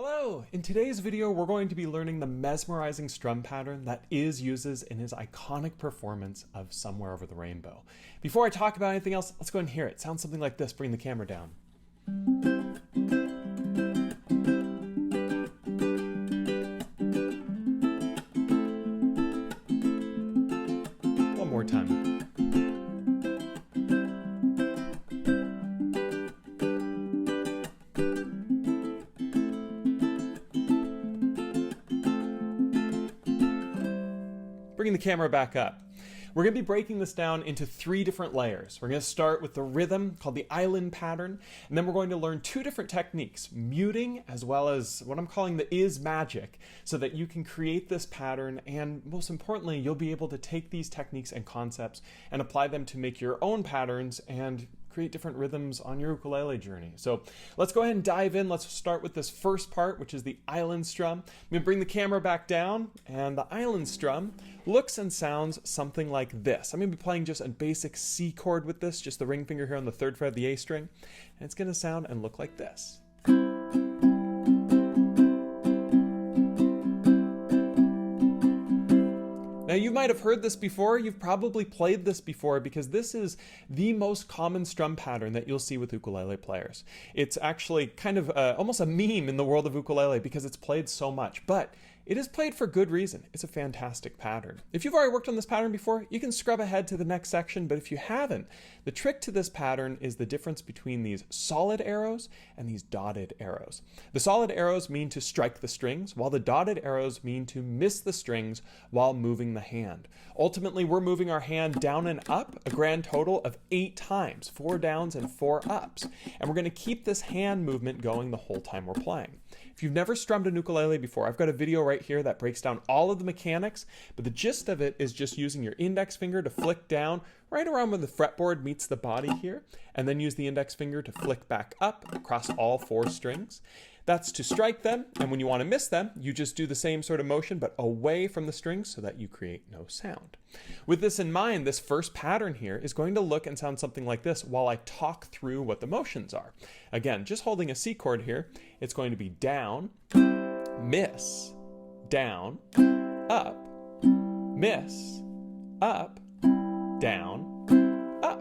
Hello! In today's video, we're going to be learning the mesmerizing strum pattern that Iz uses in his iconic performance of Somewhere Over the Rainbow. Before I talk about anything else, let's go ahead and hear it. It sounds something like this. Bring the camera down. One more time. Bringing the camera back up. We're going to be breaking this down into 3 different layers. We're going to start with the rhythm called the island pattern, and then we're going to learn 2 different techniques, muting as well as what I'm calling the Iz magic, so that you can create this pattern, and most importantly, you'll be able to take these techniques and concepts and apply them to make your own patterns and create different rhythms on your ukulele journey. So let's go ahead and dive in. Let's start with this first part, which is the island strum. I'm going to bring the camera back down, and the island strum looks and sounds something like this. I'm going to be playing just a basic C chord with this, just the ring finger here on the 3rd fret of the A string, and it's going to sound and look like this. Now you might have heard this before, you've probably played this before because this is the most common strum pattern that you'll see with ukulele players. It's actually kind of almost a meme in the world of ukulele because it's played so much, but it is played for good reason. It's a fantastic pattern. If you've already worked on this pattern before, you can scrub ahead to the next section, but if you haven't, the trick to this pattern is the difference between these solid arrows and these dotted arrows. The solid arrows mean to strike the strings, while the dotted arrows mean to miss the strings while moving the hand. Ultimately, we're moving our hand down and up a grand total of 8 times, 4 downs and 4 ups. And we're going to keep this hand movement going the whole time we're playing. If you've never strummed an ukulele before, I've got a video right here that breaks down all of the mechanics, but the gist of it is just using your index finger to flick down right around where the fretboard meets the body here, and then use the index finger to flick back up across all 4 strings. That's to strike them, and when you want to miss them, you just do the same sort of motion, but away from the strings so that you create no sound. With this in mind, this first pattern here is going to look and sound something like this while I talk through what the motions are. Again, just holding a C chord here, it's going to be down, miss, down, up, miss, up, down, up.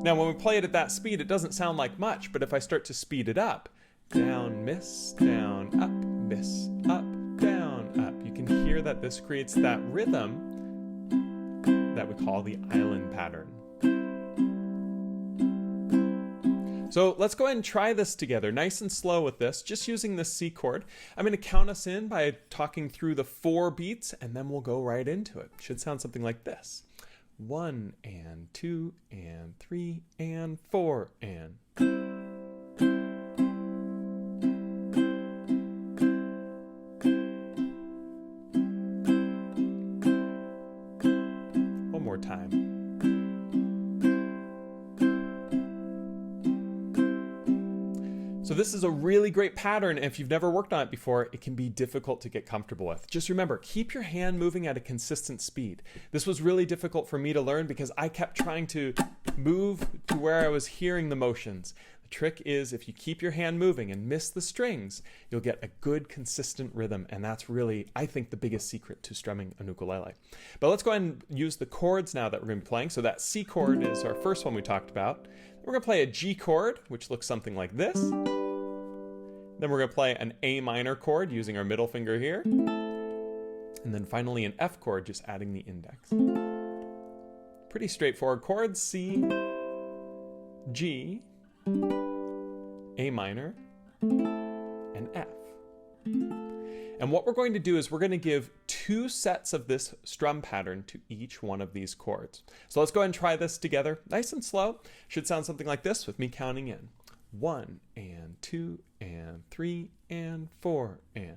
Now when we play it at that speed, it doesn't sound like much, but if I start to speed it up, down, miss, down, up, miss, up, down, up. You can hear that this creates that rhythm that we call the island pattern. So let's go ahead and try this together, nice and slow with this, just using this C chord. I'm going to count us in by talking through the 4 beats, and then we'll go right into it. Should sound something like this. 1 and 2 and 3 and 4 and... time. So this is a really great pattern, and if you've never worked on it before, it can be difficult to get comfortable with. Just remember, keep your hand moving at a consistent speed. This was really difficult for me to learn because I kept trying to move to where I was hearing the motions. The trick is if you keep your hand moving and miss the strings, you'll get a good consistent rhythm, and that's really, I think, the biggest secret to strumming an ukulele. But let's go ahead and use the chords now that we're going to be playing. So that C chord is our first one we talked about. We're going to play a G chord, which looks something like this. Then we're going to play an A minor chord using our middle finger here. And then finally an F chord, just adding the index. Pretty straightforward chords: C, G, A minor, and F. And what we're going to do is we're going to give 2 sets of this strum pattern to each one of these chords. So let's go ahead and try this together, nice and slow. Should sound something like this with me counting in. 1 and 2 and 3 and 4 and...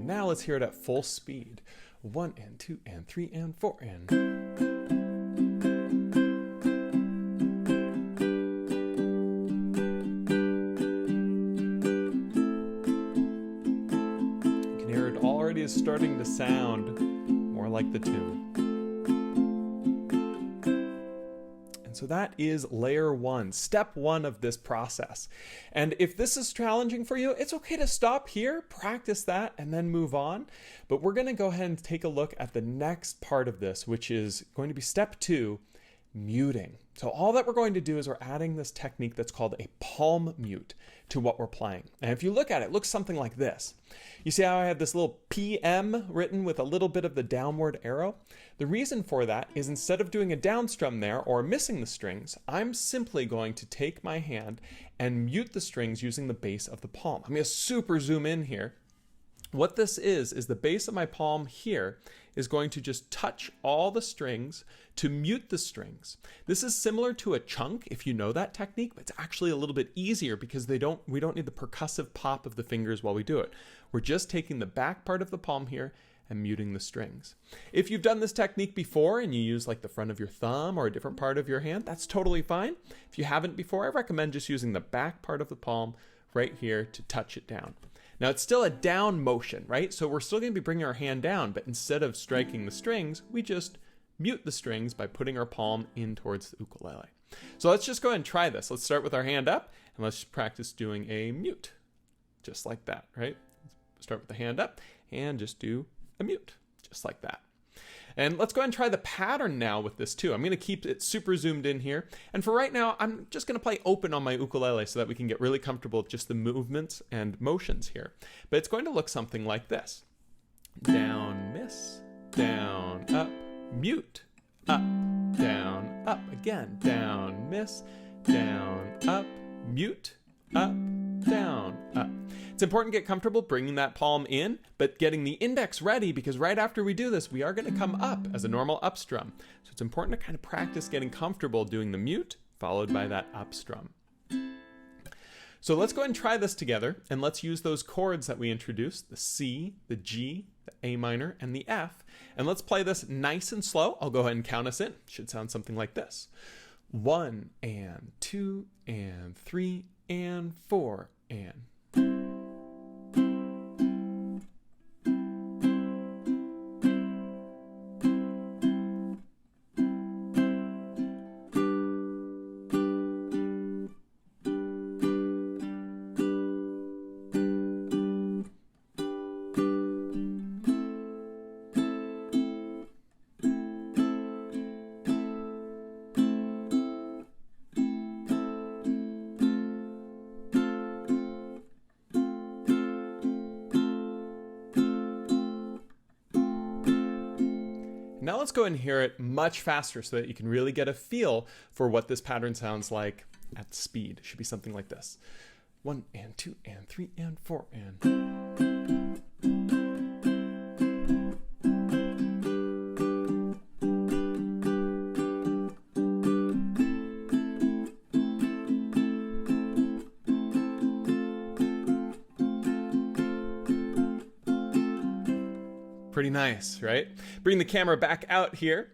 now let's hear it at full speed. 1 and 2 and 3 and 4 and... is starting to sound more like the tune. And so that is layer one, step one of this process. And if this is challenging for you, it's okay to stop here, practice that, and then move on. But we're going to go ahead and take a look at the next part of this, which is going to be step two, muting. So all that we're going to do is we're adding this technique that's called a palm mute to what we're playing. And if you look at it, it looks something like this. You see how I have this little PM written with a little bit of the downward arrow? The reason for that is instead of doing a down strum there or missing the strings, I'm simply going to take my hand and mute the strings using the base of the palm. I'm going to super zoom in here. What this is the base of my palm here is going to just touch all the strings to mute the strings. This is similar to a chunk, if you know that technique, but it's actually a little bit easier because we don't need the percussive pop of the fingers while we do it. We're just taking the back part of the palm here and muting the strings. If you've done this technique before and you use like the front of your thumb or a different part of your hand, that's totally fine. If you haven't before, I recommend just using the back part of the palm right here to touch it down. Now it's still a down motion, right? So we're still going to be bringing our hand down, but instead of striking the strings, we just mute the strings by putting our palm in towards the ukulele. So let's just go ahead and try this. Let's start with our hand up and let's practice doing a mute, just like that, right? Start with the hand up and just do a mute, just like that. And let's go ahead and try the pattern now with this too. I'm going to keep it super zoomed in here. And for right now, I'm just going to play open on my ukulele so that we can get really comfortable with just the movements and motions here. But it's going to look something like this. Down, miss, down, up, mute, up, down, up. Again, down, miss, down, up, mute, up, down, up. It's important to get comfortable bringing that palm in, but getting the index ready because right after we do this, we are going to come up as a normal up strum. So it's important to kind of practice getting comfortable doing the mute followed by that up strum. So let's go ahead and try this together and let's use those chords that we introduced, the C, the G, the A minor, and the F. And let's play this nice and slow. I'll go ahead and count us in. It should sound something like this. 1 and 2 and 3 and 4 and... Now let's go and hear it much faster so that you can really get a feel for what this pattern sounds like at speed. It should be something like this. 1 and 2 and 3 and 4 and... Pretty nice, right? Bring the camera back out here.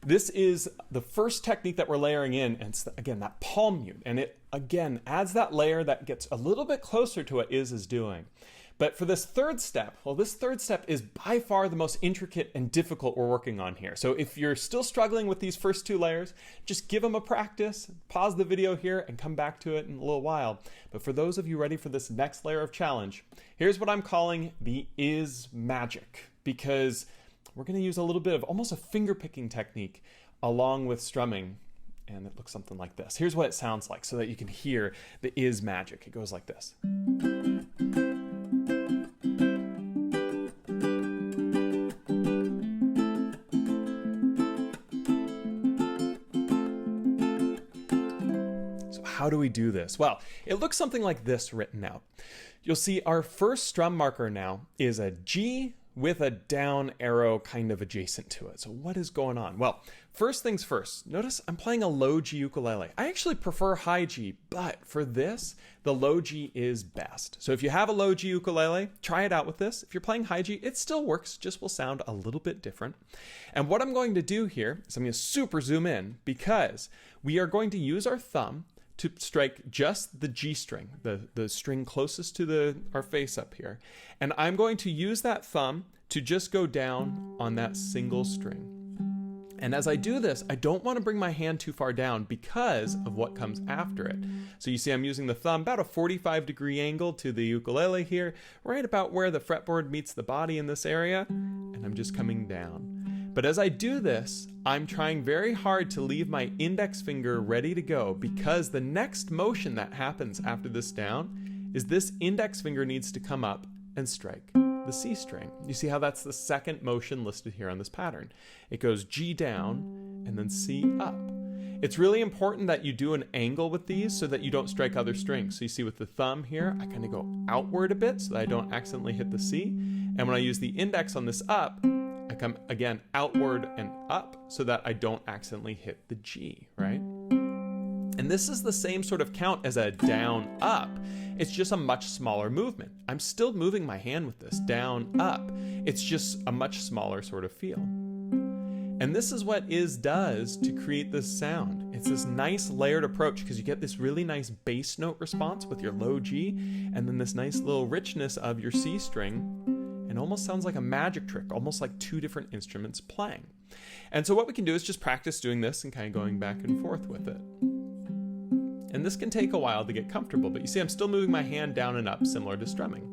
This is the first technique that we're layering in, and it's, again, that palm mute. And it, again, adds that layer that gets a little bit closer to what is doing. But for this third step, well, this third step is by far the most intricate and difficult we're working on here. So if you're still struggling with these first two layers, just give them a practice, pause the video here, and come back to it in a little while. But for those of you ready for this next layer of challenge, here's what I'm calling the is magic. Because we're going to use a little bit of almost a finger picking technique along with strumming, and it looks something like this. Here's what it sounds like so that you can hear the is magic. It goes like this. So how do we do this? Well, it looks something like this written out. You'll see our first strum marker now is a G with a down arrow kind of adjacent to it. So what is going on? Well, first things first, notice I'm playing a low G ukulele. I actually prefer high G, but for this, the low G is best. So if you have a low G ukulele, try it out with this. If you're playing high G, it still works, just will sound a little bit different. And what I'm going to do here is I'm going to super zoom in because we are going to use our thumb to strike just the G string, the string closest to our face up here. And I'm going to use that thumb to just go down on that single string. And as I do this, I don't want to bring my hand too far down because of what comes after it. So you see I'm using the thumb about a 45-degree angle to the ukulele here, right about where the fretboard meets the body in this area, and I'm just coming down. But as I do this, I'm trying very hard to leave my index finger ready to go because the next motion that happens after this down is this index finger needs to come up and strike the C string. You see how that's the second motion listed here on this pattern. It goes G down and then C up. It's really important that you do an angle with these so that you don't strike other strings. So you see with the thumb here, I kind of go outward a bit so that I don't accidentally hit the C. And when I use the index on this up, I come again outward and up so that I don't accidentally hit the G, right? And this is the same sort of count as a down up. It's just a much smaller movement. I'm still moving my hand with this down up. It's just a much smaller sort of feel. And this is what is does to create this sound. It's this nice layered approach because you get this really nice bass note response with your low G and then this nice little richness of your C string. And almost sounds like a magic trick, almost like two different instruments playing. And so what we can do is just practice doing this and kind of going back and forth with it. And this can take a while to get comfortable, but you see I'm still moving my hand down and up, similar to strumming.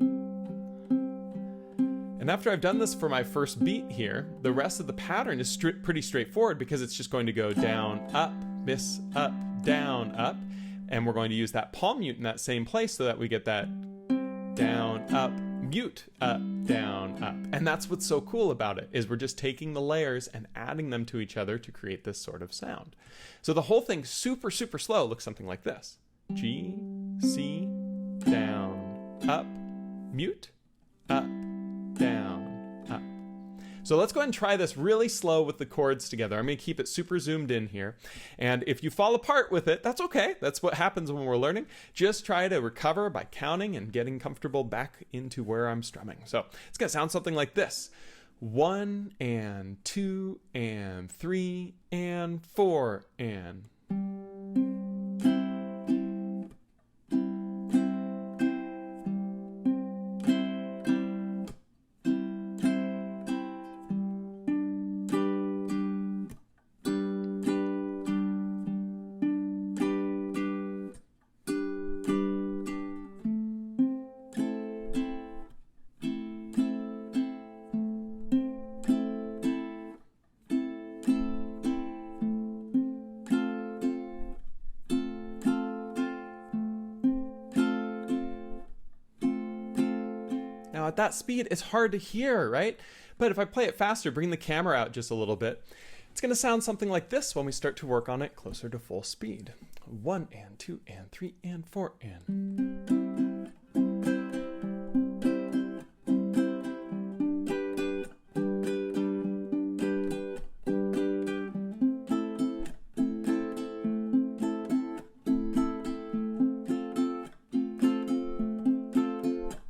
And after I've done this for my first beat here, the rest of the pattern is pretty straightforward because it's just going to go down, up, miss, up, down, up. And we're going to use that palm mute in that same place so that we get that down, up, mute, up, down, up. And that's what's so cool about it, is we're just taking the layers and adding them to each other to create this sort of sound. So the whole thing, super, super slow, looks something like this. G, C, down, up, mute, up, down, up. So let's go ahead and try this really slow with the chords together. I'm going to keep it super zoomed in here. And if you fall apart with it, that's okay. That's what happens when we're learning. Just try to recover by counting and getting comfortable back into where I'm strumming. So it's going to sound something like this. 1 and 2 and 3 and 4 and... Now at that speed, it's hard to hear, right? But if I play it faster, bring the camera out just a little bit, it's going to sound something like this when we start to work on it closer to full speed. 1 and 2 and 3 and 4 and...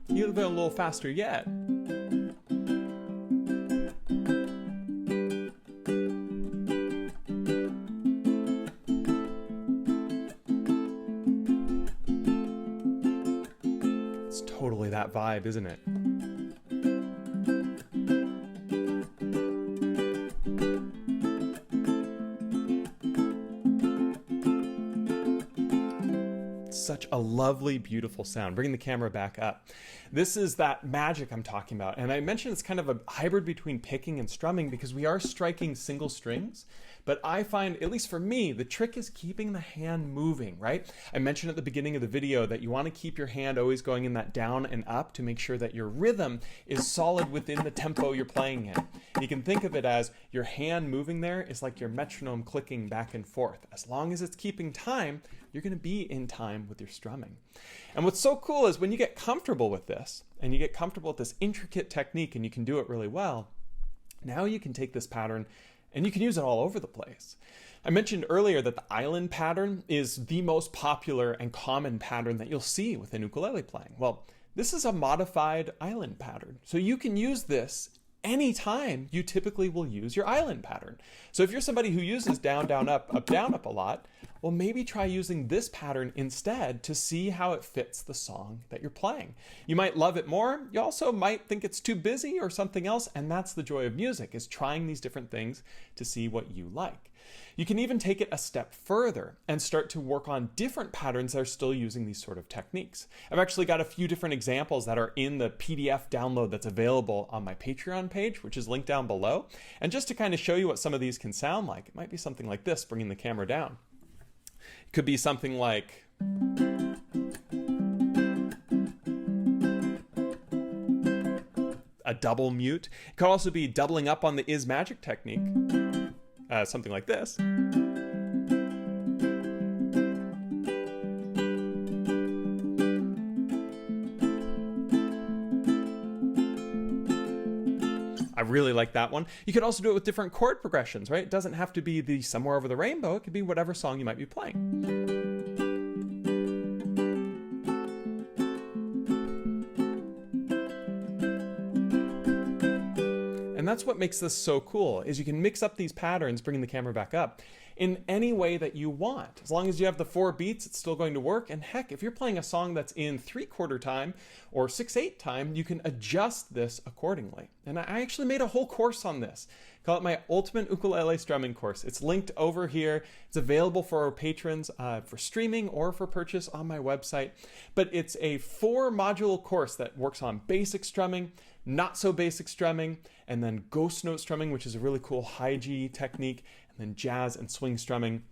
You'll go a little faster yet. It's totally that vibe, isn't it? Such a lovely, beautiful sound. Bringing the camera back up. This is that magic I'm talking about. And I mentioned it's kind of a hybrid between picking and strumming because we are striking single strings, But I find, at least for me, the trick is keeping the hand moving, right? I mentioned at the beginning of the video that you want to keep your hand always going in that down and up to make sure that your rhythm is solid within the tempo you're playing in. You can think of it as your hand moving there is like your metronome clicking back and forth. As long as it's keeping time, you're going to be in time with your strumming. And what's so cool is when you get comfortable with this, and you get comfortable with this intricate technique and you can do it really well, now you can take this pattern and you can use it all over the place. I mentioned earlier that the island pattern is the most popular and common pattern that you'll see within ukulele playing. Well, this is a modified island pattern. So you can use this anytime you typically will use your island pattern. So if you're somebody who uses down, down, up, down, up a lot, well, maybe try using this pattern instead to see how it fits the song that you're playing. You might love it more. You also might think it's too busy or something else. And that's the joy of music, is trying these different things to see what you like. You can even take it a step further and start to work on different patterns that are still using these sort of techniques. I've actually got a few different examples that are in the PDF download that's available on my Patreon page, which is linked down below. And just to kind of show you what some of these can sound like, it might be something like this, bringing the camera down. It could be something like a double mute. It could also be doubling up on the Is Magic technique. Something like this. I really like that one. You could also do it with different chord progressions, right? It doesn't have to be the Somewhere Over the Rainbow. It could be whatever song you might be playing. And that's what makes this so cool, is you can mix up these patterns, bringing the camera back up, in any way that you want. As long as you have the 4 beats, it's still going to work. And heck, if you're playing a song that's in 3/4 time or 6/8 time, you can adjust this accordingly. And I actually made a whole course on this. Call it my Ultimate Ukulele Strumming course. It's linked over here. It's available for our patrons for streaming or for purchase on my website. But it's a 4-module course that works on basic strumming, not so basic strumming, and then ghost note strumming, which is a really cool high G technique, and then jazz and swing strumming,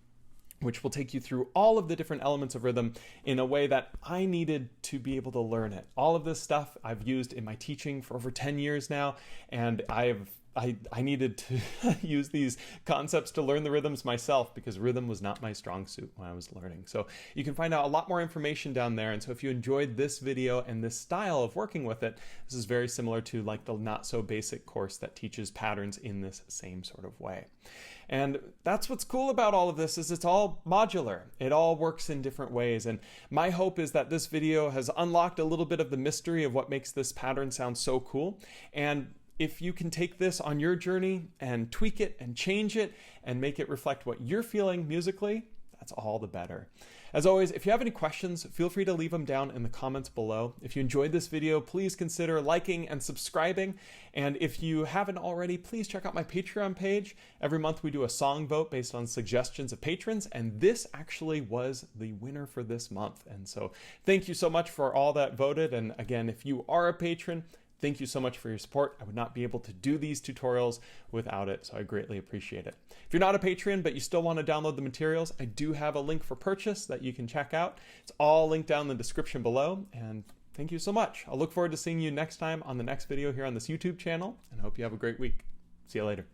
which will take you through all of the different elements of rhythm in a way that I needed to be able to learn it. All of this stuff I've used in my teaching for over 10 years now, and I needed to use these concepts to learn the rhythms myself, because rhythm was not my strong suit when I was learning. So you can find out a lot more information down there. And so if you enjoyed this video and this style of working with it, this is very similar to like the Not So Basic course that teaches patterns in this same sort of way. And that's what's cool about all of this, is it's all modular. It all works in different ways. And my hope is that this video has unlocked a little bit of the mystery of what makes this pattern sound so cool. And if you can take this on your journey and tweak it and change it and make it reflect what you're feeling musically, that's all the better. As always, if you have any questions, feel free to leave them down in the comments below. If you enjoyed this video, please consider liking and subscribing. And if you haven't already, please check out my Patreon page. Every month we do a song vote based on suggestions of patrons, and this actually was the winner for this month. And so thank you so much for all that voted. And again, if you are a patron, thank you so much for your support. I would not be able to do these tutorials without it, so I greatly appreciate it. If you're not a patron, but you still want to download the materials, I do have a link for purchase that you can check out. It's all linked down in the description below, and thank you so much. I'll look forward to seeing you next time on the next video here on this YouTube channel, and I hope you have a great week. See you later.